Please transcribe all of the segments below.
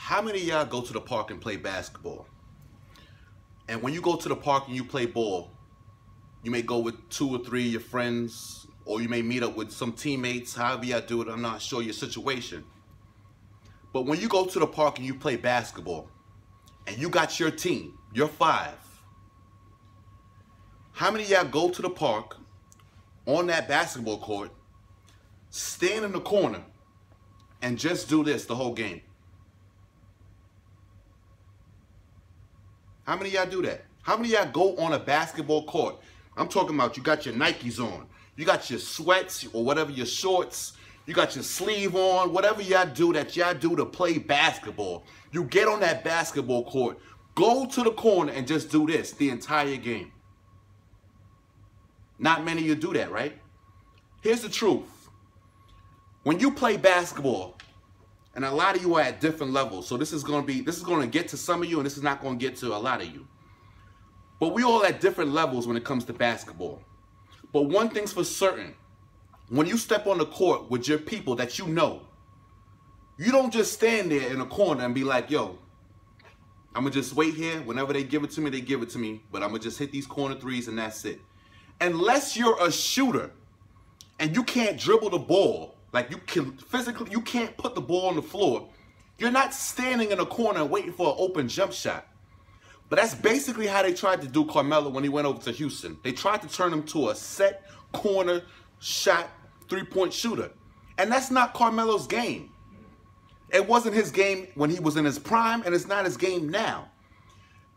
How many of y'all go to the park and play basketball? And when you go to the park and you play ball, you may go with 2 or 3 of your friends, or you may meet up with some teammates, however y'all do it. I'm not sure your situation. But when you go to the park and you play basketball, and you got your team, your 5, how many of y'all go to the park on that basketball court, stand in the corner, and just do this the whole game? How many of y'all do that? How many of y'all go on a basketball court? I'm talking about you got your Nikes on, you got your sweats or whatever, your shorts, you got your sleeve on, whatever y'all do that y'all do to play basketball. You get on that basketball court, go to the corner and just do this the entire game. Not many of you do that, right? Here's the truth. When you play basketball, and a lot of you are at different levels, so this is going to get to some of you, and this is not going to get to a lot of you. But we all at different levels when it comes to basketball. But one thing's for certain, when you step on the court with your people that you know, you don't just stand there in a corner and be like, yo, I'm going to just wait here. Whenever they give it to me, they give it to me. But I'm going to just hit these corner threes and that's it. Unless you're a shooter and you can't dribble the ball, like you can't put the ball on the floor, you're not standing in a corner waiting for an open jump shot. But that's basically how they tried to do Carmelo when he went over to Houston. They tried to turn him to a set corner shot 3-point shooter. And that's not Carmelo's game. It wasn't his game when he was in his prime, and it's not his game now.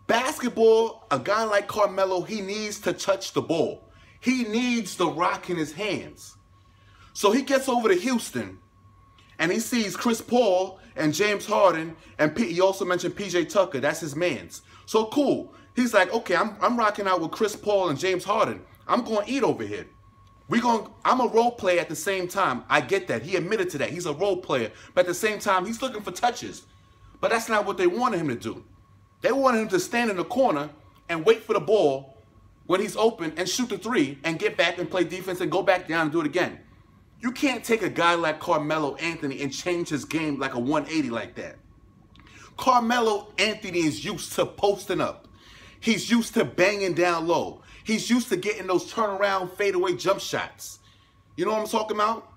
Basketball, a guy like Carmelo, he needs to touch the ball. He needs the rock in his hands. So he gets over to Houston, and he sees Chris Paul and James Harden, and he also mentioned PJ Tucker. That's his mans. So cool. He's like, okay, I'm rocking out with Chris Paul and James Harden. I'm going to eat over here. I'm a role player at the same time. I get that. He admitted to that. He's a role player. But at the same time, he's looking for touches. But that's not what they wanted him to do. They wanted him to stand in the corner and wait for the ball when he's open and shoot the 3 and get back and play defense and go back down and do it again. You can't take a guy like Carmelo Anthony and change his game like a 180 like that. Carmelo Anthony is used to posting up. He's used to banging down low. He's used to getting those turnaround fadeaway jump shots. You know what I'm talking about?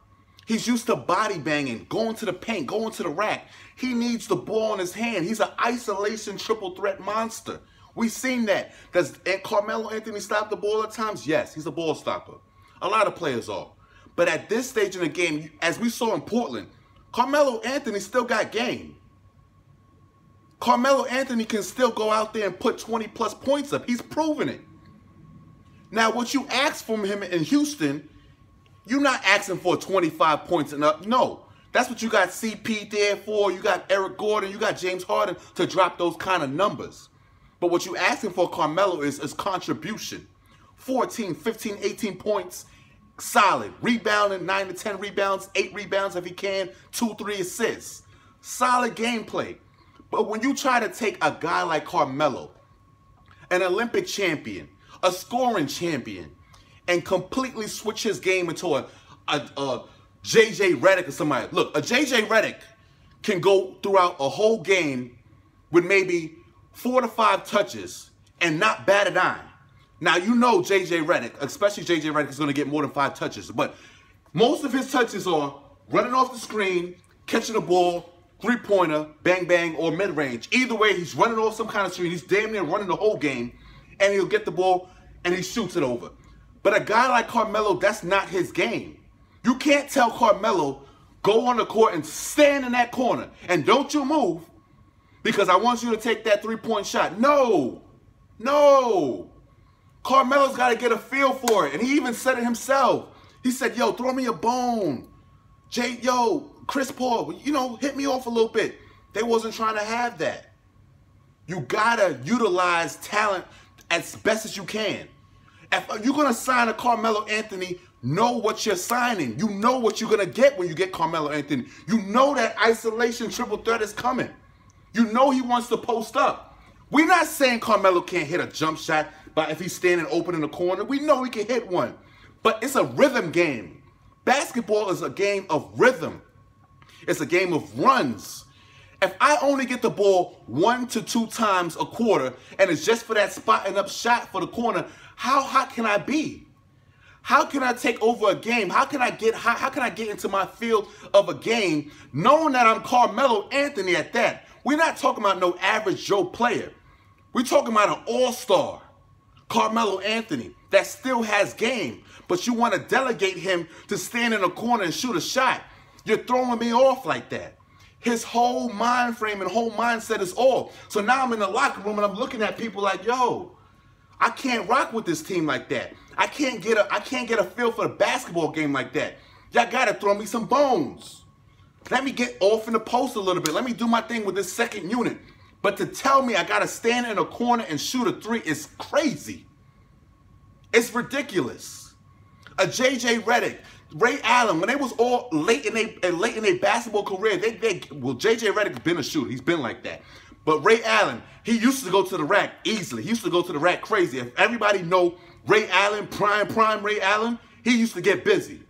He's used to body banging, going to the paint, going to the rack. He needs the ball in his hand. He's an isolation triple threat monster. We've seen that. Does Carmelo Anthony stop the ball at times? Yes, he's a ball stopper. A lot of players are. But at this stage in the game, as we saw in Portland, Carmelo Anthony still got game. Carmelo Anthony can still go out there and put 20+ points up. He's proven it. Now, what you ask from him in Houston, you're not asking for 25 points and up. No, that's what you got CP there for. You got Eric Gordon. You got James Harden to drop those kind of numbers. But what you're asking for Carmelo is contribution. 14, 15, 18 points, solid. Rebounding, 9 to 10 rebounds, 8 rebounds if he can, 2, 3 assists. Solid gameplay. But when you try to take a guy like Carmelo, an Olympic champion, a scoring champion, and completely switch his game into a JJ Reddick or somebody. Look, a JJ Reddick can go throughout a whole game with maybe 4 to 5 touches and not bat an eye. Now, you know JJ Reddick, especially JJ Reddick, is going to get more than 5 touches. But most of his touches are running off the screen, catching the ball, 3-pointer, bang, bang, or mid-range. Either way, he's running off some kind of screen. He's damn near running the whole game, and he'll get the ball, and he shoots it over. But a guy like Carmelo, that's not his game. You can't tell Carmelo, go on the court and stand in that corner, and don't you move, because I want you to take that 3-point shot. No. No. Carmelo's got to get a feel for it, and he even said it himself. He said, yo, throw me a bone. Chris Paul, hit me off a little bit. They wasn't trying to have that. You got to utilize talent as best as you can. If you're going to sign a Carmelo Anthony, know what you're signing. You know what you're going to get when you get Carmelo Anthony. You know that isolation triple threat is coming. You know he wants to post up. We're not saying Carmelo can't hit a jump shot, but if he's standing open in the corner, we know he can hit one. But it's a rhythm game. Basketball is a game of rhythm. It's a game of runs. If I only get the ball 1 to 2 times a quarter and it's just for that spotting up shot for the corner, how hot can I be? How can I take over a game? How can I get hot? How can I get into my field of a game knowing that I'm Carmelo Anthony at that? We're not talking about no average Joe player. We're talking about an all-star, Carmelo Anthony, that still has game. But you want to delegate him to stand in a corner and shoot a shot. You're throwing me off like that. His whole mind frame and whole mindset is off. So now I'm in the locker room and I'm looking at people like, yo, I can't rock with this team like that. I can't get a feel for the basketball game like that. Y'all gotta throw me some bones. Let me get off in the post a little bit. Let me do my thing with this second unit. But to tell me I gotta stand in a corner and shoot a 3 is crazy. It's ridiculous. A JJ Reddick, Ray Allen, when they was all late in their basketball career, well, JJ Reddick's been a shooter. He's been like that. But Ray Allen, he used to go to the rack easily. He used to go to the rack crazy. If everybody know Ray Allen, prime Ray Allen, he used to get busy.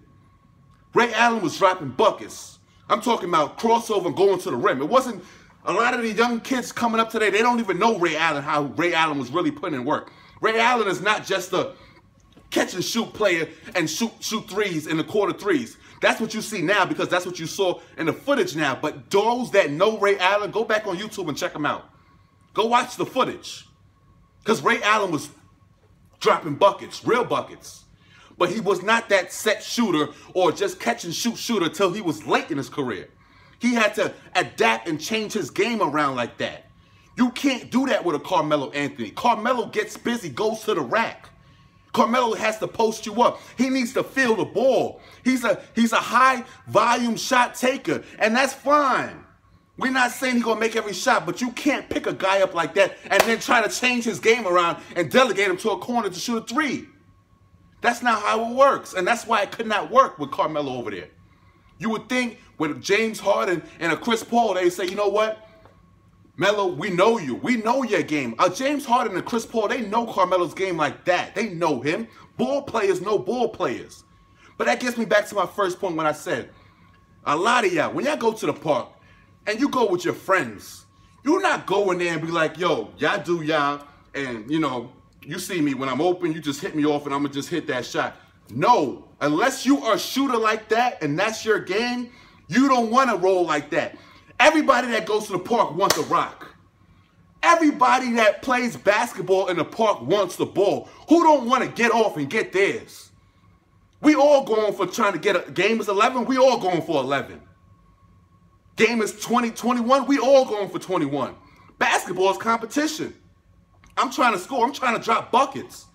Ray Allen was dropping buckets. I'm talking about crossover and going to the rim. It wasn't a lot of the young kids coming up today. They don't even know Ray Allen, how Ray Allen was really putting in work. Ray Allen is not just a catch and shoot player and shoot threes in the quarter threes. That's what you see now because that's what you saw in the footage now. But those that know Ray Allen, go back on YouTube and check him out. Go watch the footage. Because Ray Allen was dropping buckets, real buckets. But he was not that set shooter or just catch and shoot shooter until he was late in his career. He had to adapt and change his game around like that. You can't do that with a Carmelo Anthony. Carmelo gets busy, goes to the rack. Carmelo has to post you up. He needs to feel the ball. He's a high volume shot taker, and that's fine. We're not saying he's gonna make every shot, but you can't pick a guy up like that and then try to change his game around and delegate him to a corner to shoot a 3. That's not how it works, and that's why it could not work with Carmelo over there. You would think with James Harden and a Chris Paul, they say, you know what? Melo, we know you. We know your game. James Harden and Chris Paul, they know Carmelo's game like that. They know him. Ball players know ball players. But that gets me back to my first point when I said, a lot of y'all, when y'all go to the park and you go with your friends, you're not going there and be like, yo, y'all do y'all, and, you know, you see me when I'm open, you just hit me off and I'm going to just hit that shot. No, unless you are a shooter like that and that's your game, you don't want to roll like that. Everybody that goes to the park wants a rock. Everybody that plays basketball in the park wants the ball. Who don't want to get off and get theirs? We all going for trying to get a game is 11. We all going for 11. Game is 20, 21. We all going for 21. Basketball is competition. I'm trying to score. I'm trying to drop buckets.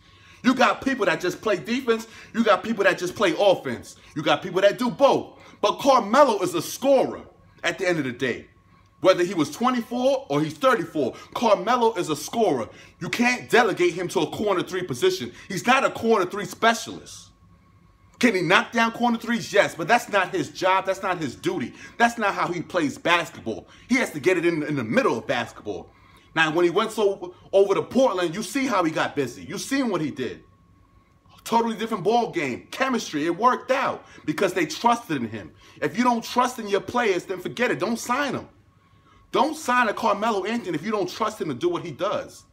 You got people that just play defense. You got people that just play offense. You got people that do both. But Carmelo is a scorer at the end of the day. Whether he was 24 or he's 34, Carmelo is a scorer. You can't delegate him to a corner 3 position. He's not a corner 3 specialist. Can he knock down corner 3s? Yes, but that's not his job. That's not his duty. That's not how he plays basketball. He has to get it in the middle of basketball. Now, when he went over to Portland, you see how he got busy. You seen what he did. Totally different ball game. Chemistry, it worked out because they trusted in him. If you don't trust in your players, then forget it. Don't sign them. Don't sign a Carmelo Anthony if you don't trust him to do what he does.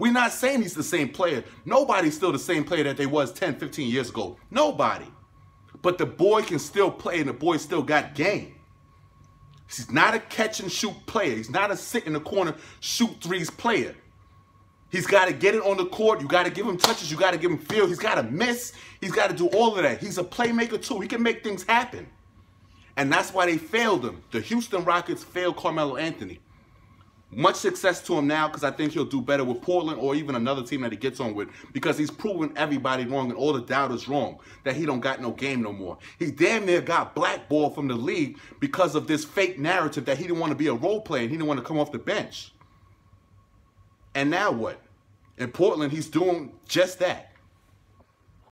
We're not saying he's the same player. Nobody's still the same player that they was 10, 15 years ago. Nobody. But the boy can still play and the boy still got game. He's not a catch and shoot player. He's not a sit in the corner, shoot 3s player. He's got to get it on the court. You got to give him touches. You got to give him feel. He's got to miss. He's got to do all of that. He's a playmaker too. He can make things happen. And that's why they failed him. The Houston Rockets failed Carmelo Anthony. Much success to him now because I think he'll do better with Portland or even another team that he gets on with because he's proven everybody wrong and all the doubters wrong that he don't got no game no more. He damn near got blackballed from the league because of this fake narrative that he didn't want to be a role player and he didn't want to come off the bench. And now what? In Portland, he's doing just that.